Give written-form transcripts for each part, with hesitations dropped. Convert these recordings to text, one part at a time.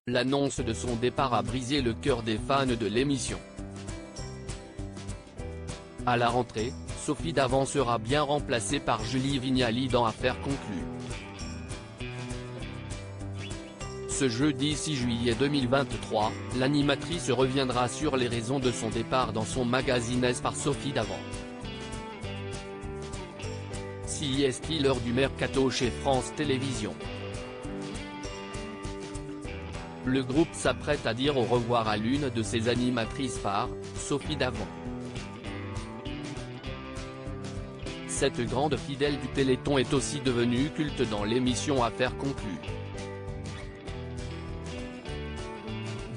L'annonce de son départ a brisé le cœur des fans de l'émission. À la rentrée, Sophie Davant sera bien remplacée par Julie Vignali dans Affaires conclues. Ce jeudi 6 juillet 2023, l'animatrice reviendra sur les raisons de son départ dans son magazine S par Sophie Davant. CEST l'heure du mercato chez France Télévisions. Le groupe s'apprête à dire au revoir à l'une de ses animatrices phares, Sophie Davant. Cette grande fidèle du Téléthon est aussi devenue culte dans l'émission Affaires conclues.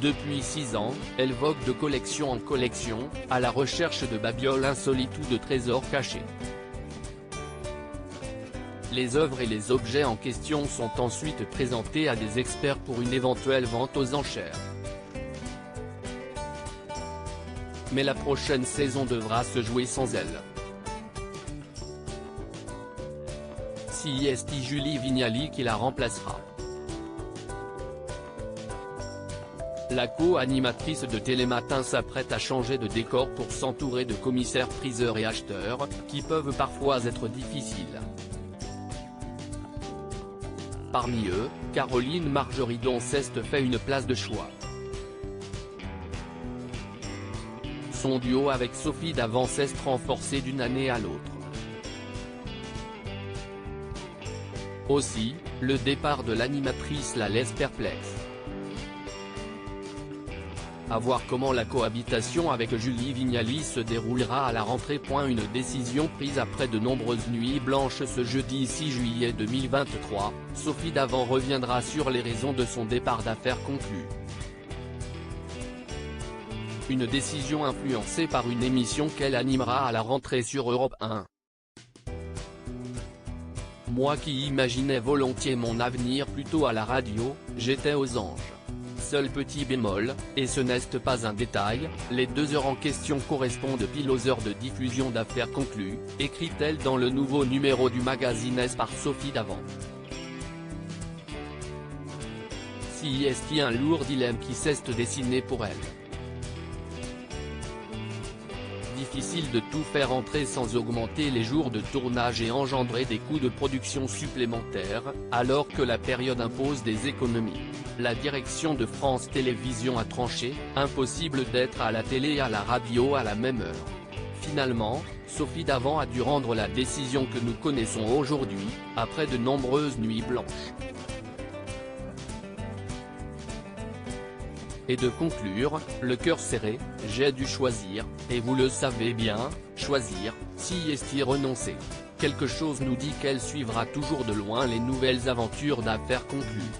Depuis 6 ans, elle vogue de collection en collection, à la recherche de babioles insolites ou de trésors cachés. Les œuvres et les objets en question sont ensuite présentés à des experts pour une éventuelle vente aux enchères. Mais la prochaine saison devra se jouer sans elle. CEST Julie Vignali qui la remplacera. La co-animatrice de Télématin s'apprête à changer de décor pour s'entourer de commissaires-priseurs et acheteurs, qui peuvent parfois être difficiles. Parmi eux, Caroline Marjorie Donceste fait une place de choix. Son duo avec Sophie Davant s'est renforcé d'une année à l'autre. Aussi, le départ de l'animatrice la laisse perplexe. À voir comment la cohabitation avec Julie Vignali se déroulera à la rentrée. Une décision prise après de nombreuses nuits blanches ce jeudi 6 juillet 2023, Sophie Davant reviendra sur les raisons de son départ d'Affaires conclues. Une décision influencée par une émission qu'elle animera à la rentrée sur Europe 1. Moi qui imaginais volontiers mon avenir plutôt à la radio, j'étais aux anges. Seul petit bémol, et ce n'est pas un détail, les 2 heures en question correspondent pile aux heures de diffusion d'Affaires conclues, écrit-elle dans le nouveau numéro du magazine S par Sophie Davant. CEST un lourd dilemme qui s'est dessiné pour elle. Difficile de tout faire entrer sans augmenter les jours de tournage et engendrer des coûts de production supplémentaires, alors que la période impose des économies. La direction de France Télévisions a tranché, impossible d'être à la télé et à la radio à la même heure. Finalement, Sophie Davant a dû rendre la décision que nous connaissons aujourd'hui, après de nombreuses nuits blanches. Et de conclure, le cœur serré, j'ai dû choisir, et vous le savez bien, choisir, CEST renoncer. Quelque chose nous dit qu'elle suivra toujours de loin les nouvelles aventures d'Affaires conclues.